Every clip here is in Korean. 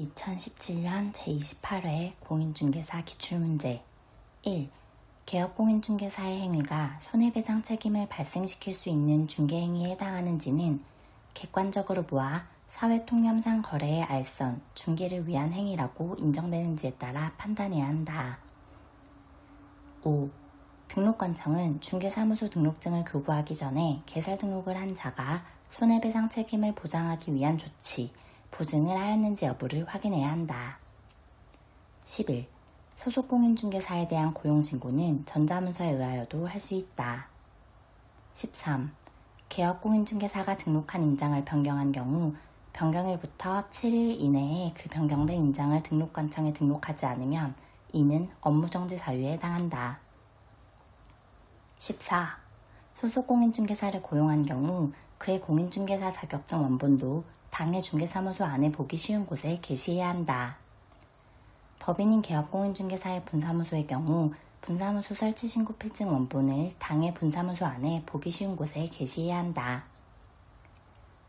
2017년 제28회 공인중개사 기출문제 1. 개업공인중개사의 행위가 손해배상 책임을 발생시킬 수 있는 중개행위에 해당하는지는 객관적으로 보아 사회통념상 거래의 알선, 중개를 위한 행위라고 인정되는지에 따라 판단해야 한다. 5. 등록관청은 중개사무소 등록증을 교부하기 전에 개설등록을 한 자가 손해배상 책임을 보장하기 위한 조치, 보증을 하였는지 여부를 확인해야 한다. 11. 소속공인중개사에 대한 고용신고는 전자문서에 의하여도 할 수 있다. 13. 개업공인중개사가 등록한 인장을 변경한 경우 변경일부터 7일 이내에 그 변경된 인장을 등록관청에 등록하지 않으면 이는 업무정지 사유에 해당한다. 14. 소속공인중개사를 고용한 경우 그의 공인중개사 자격증 원본도 당해 중개사무소 안에 보기 쉬운 곳에 게시해야 한다. 법인인 개업공인중개사의 분사무소의 경우 분사무소 설치신고 필증 원본을 당해 분사무소 안에 보기 쉬운 곳에 게시해야 한다.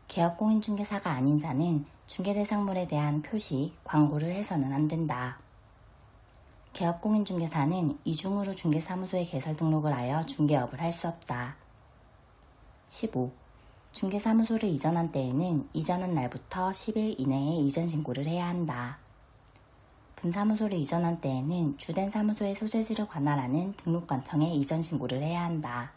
개업공인중개사가 아닌 자는 중개대상물에 대한 표시, 광고를 해서는 안 된다. 개업공인중개사는 이중으로 중개사무소에 개설 등록을 하여 중개업을 할 수 없다. 15. 중개사무소를 이전한 때에는 이전한 날부터 10일 이내에 이전 신고를 해야 한다. 분사무소를 이전한 때에는 주된 사무소의 소재지를 관할하는 등록관청에 이전 신고를 해야 한다.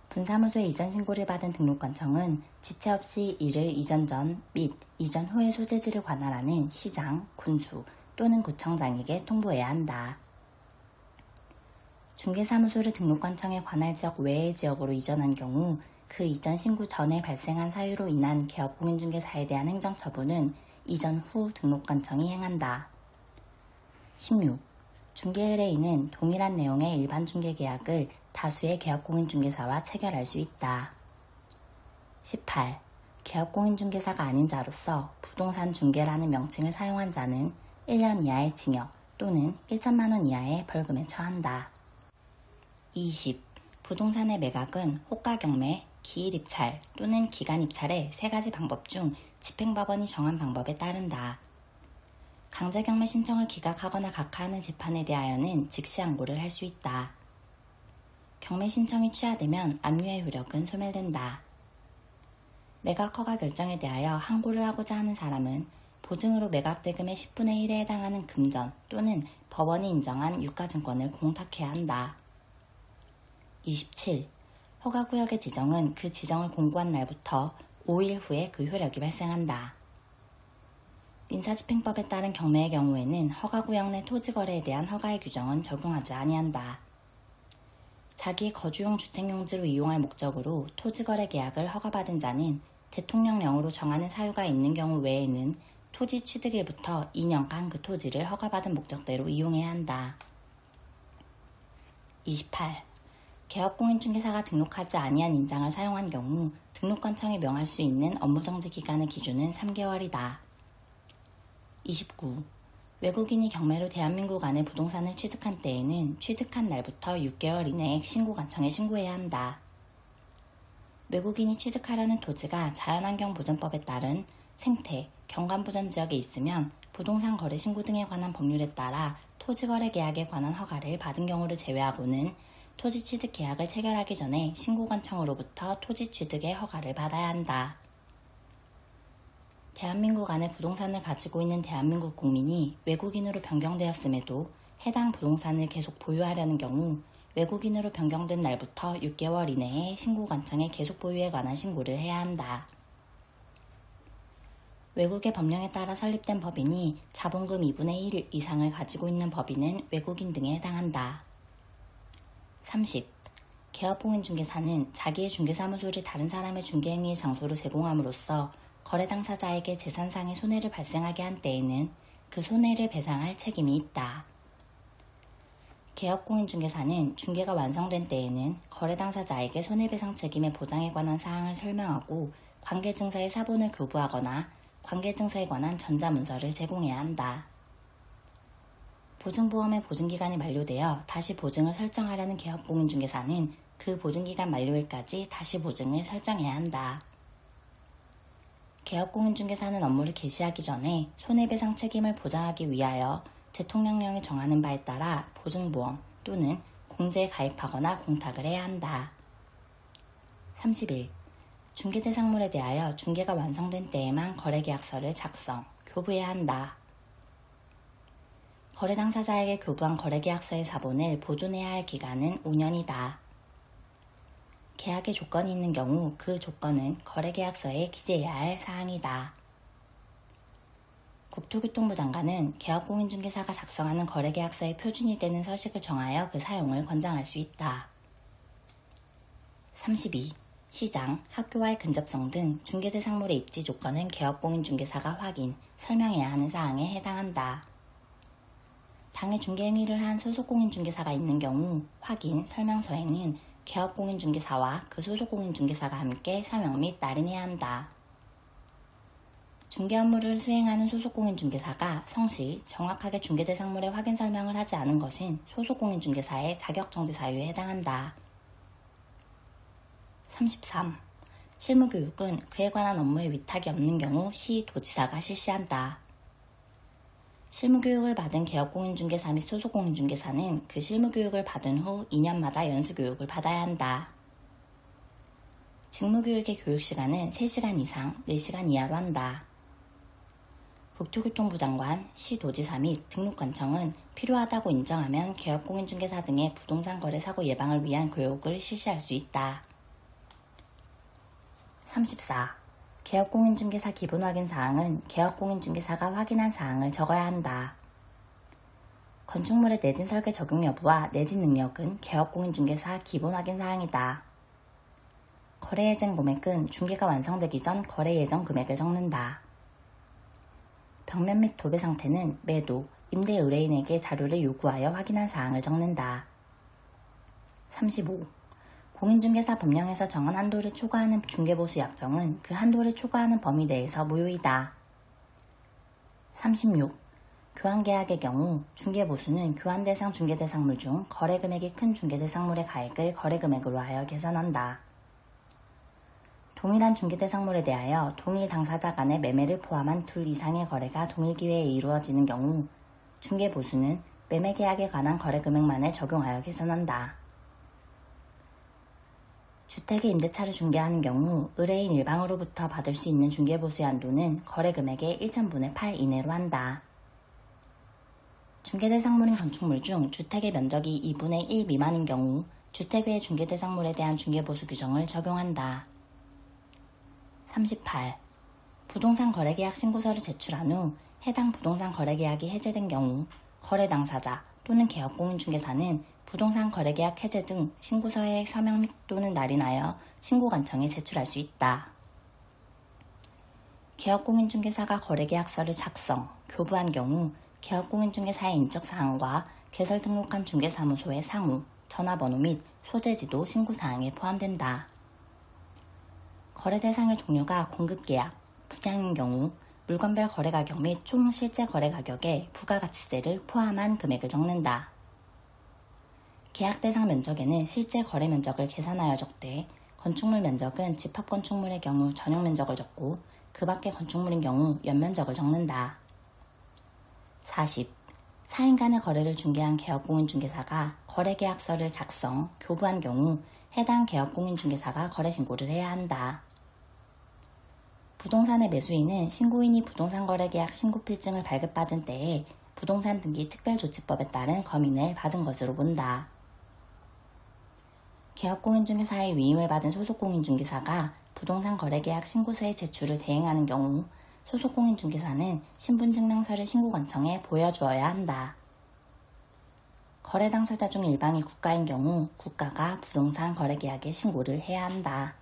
분사무소에 이전 신고를 받은 등록관청은 지체 없이 이를 이전 전 및 이전 후의 소재지를 관할하는 시장, 군수 또는 구청장에게 통보해야 한다. 중개사무소를 등록관청의 관할 지역 외의 지역으로 이전한 경우 그 이전 신고 전에 발생한 사유로 인한 개업공인중개사에 대한 행정처분은 이전 후 등록관청이 행한다. 16. 중개의뢰인은 동일한 내용의 일반 중개계약을 다수의 개업공인중개사와 체결할 수 있다. 18. 개업공인중개사가 아닌 자로서 부동산 중개라는 명칭을 사용한 자는 1년 이하의 징역 또는 1천만 원 이하의 벌금에 처한다. 20. 부동산의 매각은 호가경매, 기일입찰 또는 기간입찰의 세 가지 방법 중 집행법원이 정한 방법에 따른다. 강제경매 신청을 기각하거나 각하하는 재판에 대하여는 즉시 항고를 할 수 있다. 경매 신청이 취하되면 압류의 효력은 소멸된다. 매각 허가 결정에 대하여 항고를 하고자 하는 사람은 보증으로 매각대금의 10분의 1에 해당하는 금전 또는 법원이 인정한 유가증권을 공탁해야 한다. 27. 허가구역의 지정은 그 지정을 공고한 날부터 5일 후에 그 효력이 발생한다. 민사집행법에 따른 경매의 경우에는 허가구역 내 토지거래에 대한 허가의 규정은 적용하지 아니한다. 자기 거주용 주택용지로 이용할 목적으로 토지거래 계약을 허가받은 자는 대통령령으로 정하는 사유가 있는 경우 외에는 토지 취득일부터 2년간 그 토지를 허가받은 목적대로 이용해야 한다. 28. 개업공인중개사가 등록하지 아니한 인장을 사용한 경우 등록관청에 명할 수 있는 업무정지 기간의 기준은 3개월이다. 29. 외국인이 경매로 대한민국 안에 부동산을 취득한 때에는 취득한 날부터 6개월 이내에 신고관청에 신고해야 한다. 외국인이 취득하려는 토지가 자연환경보전법에 따른 생태, 경관보전지역에 있으면 부동산 거래 신고 등에 관한 법률에 따라 토지거래 계약에 관한 허가를 받은 경우를 제외하고는 토지 취득 계약을 체결하기 전에 신고관청으로부터 토지 취득의 허가를 받아야 한다. 대한민국 안에 부동산을 가지고 있는 대한민국 국민이 외국인으로 변경되었음에도 해당 부동산을 계속 보유하려는 경우 외국인으로 변경된 날부터 6개월 이내에 신고관청에 계속 보유에 관한 신고를 해야 한다. 외국의 법령에 따라 설립된 법인이 자본금 2분의 1 이상을 가지고 있는 법인은 외국인 등에 해당한다. 30. 개업공인중개사는 자기의 중개사무소를 다른 사람의 중개행위의 장소로 제공함으로써 거래 당사자에게 재산상의 손해를 발생하게 한 때에는 그 손해를 배상할 책임이 있다. 개업공인중개사는 중개가 완성된 때에는 거래 당사자에게 손해배상 책임의 보장에 관한 사항을 설명하고 관계증서의 사본을 교부하거나 관계증서에 관한 전자문서를 제공해야 한다. 보증보험의 보증기간이 만료되어 다시 보증을 설정하려는 개업공인중개사는 그 보증기간 만료일까지 다시 보증을 설정해야 한다. 개업공인중개사는 업무를 개시하기 전에 손해배상 책임을 보장하기 위하여 대통령령이 정하는 바에 따라 보증보험 또는 공제에 가입하거나 공탁을 해야 한다. 31. 중개대상물에 대하여 중개가 완성된 때에만 거래계약서를 작성, 교부해야 한다. 거래 당사자에게 교부한 거래계약서의 사본을 보존해야 할 기간은 5년이다. 계약의 조건이 있는 경우 그 조건은 거래계약서에 기재해야 할 사항이다. 국토교통부 장관은 개업공인중개사가 작성하는 거래계약서의 표준이 되는 서식을 정하여 그 사용을 권장할 수 있다. 32. 시장, 학교와의 근접성 등 중개대상물의 입지 조건은 개업공인중개사가 확인, 설명해야 하는 사항에 해당한다. 당해 중개행위를 한 소속공인중개사가 있는 경우 확인, 설명서에는 개업공인중개사와 그 소속공인중개사가 함께 서명 및 날인해야 한다. 중개 업무를 수행하는 소속공인중개사가 성시 정확하게 중개대상물의 확인 설명을 하지 않은 것은 소속공인중개사의 자격정지 사유에 해당한다. 33. 실무교육은 그에 관한 업무에 위탁이 없는 경우 시 도지사가 실시한다. 실무교육을 받은 개업공인중개사 및 소속공인중개사는 그 실무교육을 받은 후 2년마다 연수교육을 받아야 한다. 직무교육의 교육시간은 3시간 이상 4시간 이하로 한다. 국토교통부 장관, 시도지사 및 등록관청은 필요하다고 인정하면 개업공인중개사 등의 부동산 거래 사고 예방을 위한 교육을 실시할 수 있다. 34. 개업공인중개사 기본확인사항은 개업공인중개사가 확인한 사항을 적어야 한다. 건축물의 내진 설계 적용 여부와 내진 능력은 개업공인중개사 기본확인사항이다. 거래 예정 금액은 중개가 완성되기 전 거래 예정 금액을 적는다. 벽면 및 도배 상태는 매도, 임대 의뢰인에게 자료를 요구하여 확인한 사항을 적는다. 35. 공인중개사 법령에서 정한 한도를 초과하는 중개보수 약정은 그 한도를 초과하는 범위 내에서 무효이다. 36. 교환계약의 경우 중개보수는 교환대상 중개대상물 중 거래금액이 큰 중개대상물의 가액을 거래금액으로 하여 계산한다. 동일한 중개대상물에 대하여 동일 당사자 간의 매매를 포함한 둘 이상의 거래가 동일 기회에 이루어지는 경우 중개보수는 매매계약에 관한 거래금액만을 적용하여 계산한다. 주택의 임대차를 중개하는 경우 의뢰인 일방으로부터 받을 수 있는 중개보수의 한도는 거래금액의 1,000분의 8 이내로 한다. 중개대상물인 건축물 중 주택의 면적이 2분의 1 미만인 경우 주택 외의 중개대상물에 대한 중개보수 규정을 적용한다. 38. 부동산 거래계약 신고서를 제출한 후 해당 부동산 거래계약이 해제된 경우 거래 당사자 또는 개업공인중개사는 부동산 거래계약 해제 등 신고서에 서명 및 또는 날인하여 신고관청에 제출할 수 있다. 개업공인중개사가 거래계약서를 작성, 교부한 경우 개업공인중개사의 인적사항과 개설 등록한 중개사무소의 상호, 전화번호 및 소재지도 신고사항에 포함된다. 거래 대상의 종류가 공급계약, 분양인 경우 물건별 거래가격 및 총 실제 거래가격에 부가가치세를 포함한 금액을 적는다. 계약 대상 면적에는 실제 거래 면적을 계산하여 적되 건축물 면적은 집합건축물의 경우 전용 면적을 적고 그 밖의 건축물인 경우 연면적을 적는다. 40. 4인 간의 거래를 중개한 개업공인중개사가 거래계약서를 작성, 교부한 경우 해당 개업공인중개사가 거래신고를 해야 한다. 부동산의 매수인은 신고인이 부동산 거래계약 신고필증을 발급받은 때에 부동산 등기 특별조치법에 따른 검인을 받은 것으로 본다. 개업공인중개사의 위임을 받은 소속공인중개사가 부동산 거래계약 신고서의 제출을 대행하는 경우 소속공인중개사는 신분증명서를 신고관청에 보여주어야 한다. 거래 당사자 중 일방이 국가인 경우 국가가 부동산 거래계약에 신고를 해야 한다.